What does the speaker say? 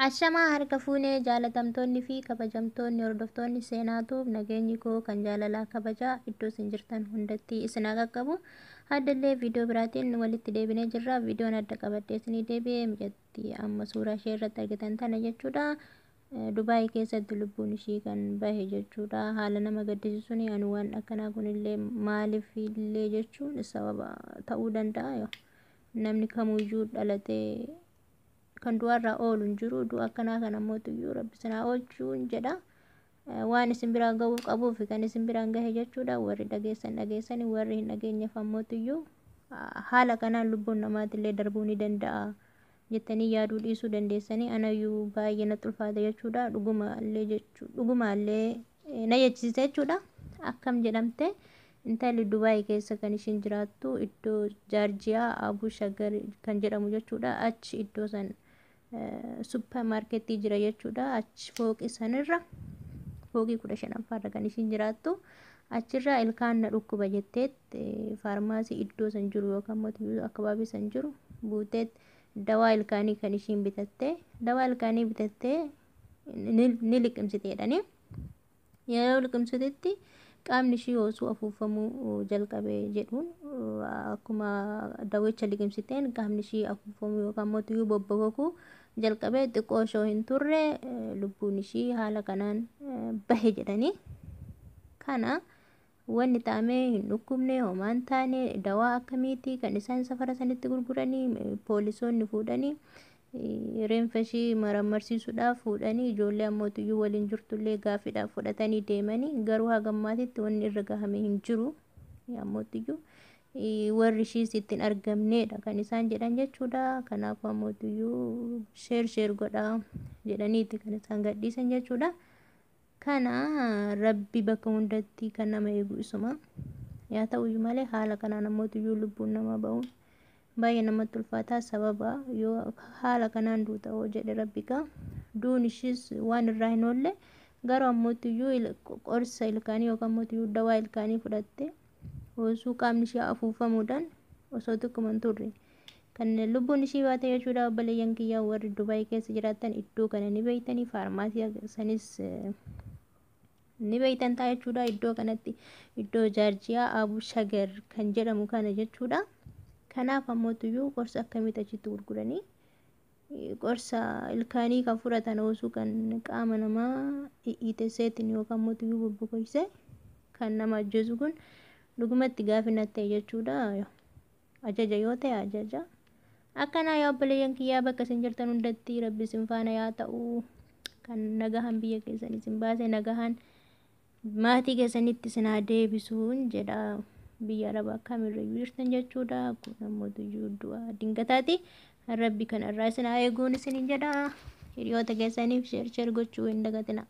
Ashamaa harka fuunee jaalatamtoonni fi kabajamtoonni hordoftoonni seenaatuuf nageenyi koo kan jaalalaa kabajaa iddoo isin jirtan hundatti isin haa qaqqabu. Addallee viidiyoo biraatiin walitti deebinee jirra. Viidiyoon adda qabadhee isinii deebi'ee mijatti amma suuraa ishee irratti argitan tana jechuudha. Dubaayii keessatti lubbuun ishii kan bahe jechuudha. Haala nama gaddisiisuun ani waan akkanaa kunillee maaliif illee jechuun sababa ta'uu danda'a. Namni kamuyyuu dhalatee kan du'arraa oolu hin jiru. Du'a akkanaa kana mootiyyuu rabbi sinaa oolchuun jedha. Waan isin biraan ga'uu qabuuf kan isin biraan gahe jechuudha. Warri dhageessanii warri hin dhageenyeef ammootiyyuu haala kanaan lubbuun namaatillee darbuu ni danda'a jettanii yaaduu dhiisuu dandeessanii. Anayyuu baay'ee natti ulfaata jechuudha. Dhugumaallee na jechisiise jechuudha. Akkam jedhamte intalli Dubaayii keessa kan ishiin jiraattu iddoo Jaarjiyaa Abuu Shagar kan jedhamu jechuudha. Achi iddoo san suppermaarketii jira jechuudha. Achi fooqii sanirra fooqii 15ffaarra kan ishiin jiraattu. Achirraa ilkaan na dhukkuba jetteet faarmaasii iddoo san jiru yookaan mootiyyuu akkabaabii san jiru buuteet dawaa ilkaanii kan ishiin bitatte. Dawaa ilkaanii bitattee ni liqimsiteedhani. Yeroo liqimsitetti qaamni ishii hoosuu afuufamuu jalqabee jedhuun akkuma dawicha liqimsiteen qaamni ishii afuufamuu yookaan mootiyyuu bobbokokuu jalqabee xiqqoo ishoo hin turre lubbuun ishii haala kanaan bahe jedhanii. Kana wanni taa'amee hin dhukkubne homaa hin taane dawaa akkamiiti kan isaan safara sanitti gurguranii poolisoonni fuudhanii reenfa ishii marammarsiisuudhaaf fuudhanii ijoollee ammootiyyuu waliin jirtullee gaaffiidhaaf fudhatanii deemanii garuu hagammaatitti wanni irra gahame hin jiru. Ammootiyyuu warri ishiis ittiin argamneedha kan isaan jedhan jechuudha. Kanaaf ammootiyyuu sheer godhaa jedhaniiti kan isaan gadhiisan jechuudha. Kana rabbi bakka hundatti kan nama eegu isuma. Yaa ta'uyyuu malee haala kanaan ammootiyyuu lubbuun namaa ba'uun baay'ee namatti ulfaataa. Sababa yoo haala kanaan duuta hoo jedhe rabbiga duun ishiis waan irraa hin oolle garuu ammootiyyuu qorsa ilkaanii yookaan ammootiyyuu dawaa ilkaanii fudhatte osoo qaamni ishee afuufamuudhaan osoo xiqquma hin turre kan lubbuun ishii baate jechuudha. Obboleeyyan kiyyaa warri Dubaayii keessa jiraatan iddoo kana ni beeytanii faarmaasii sanis ni beeytan ta'a jechuudha. Iddoo kanatti iddoo Jaarjiyaa Abuu Shagar kan jedhamu kana jechuudha. Kanaaf ammootiyyuu qorsa akkamitti achitti gurguranii qorsa ilkaanii kan fudhatan osoo kan qaama namaa hiiteseetiin yookaan ammootiyyuu bobbokoyse kan nama ajjeesu kun dhugumatti gaafi natti ta'e jechuudha. Ajaja yoo ta'e ajaja. Akkanaa yaa obboleeyyan kiyyaa bakka isin jirtan hundatti rabbi isin faana yaa ta'u kan nagahan biyya keessanii isin baase nagahan maatii keessanitti isin haa deebisuun jedha. Biyya arabaa kamirrayyuu jirtan jechuudha. Kun ammootiyyuu du'a dingataati. Rabbi kanarraa isin haa eeguun isiniin jedha. Hiriyoota keessaniif sheer gochuu hin dagatina.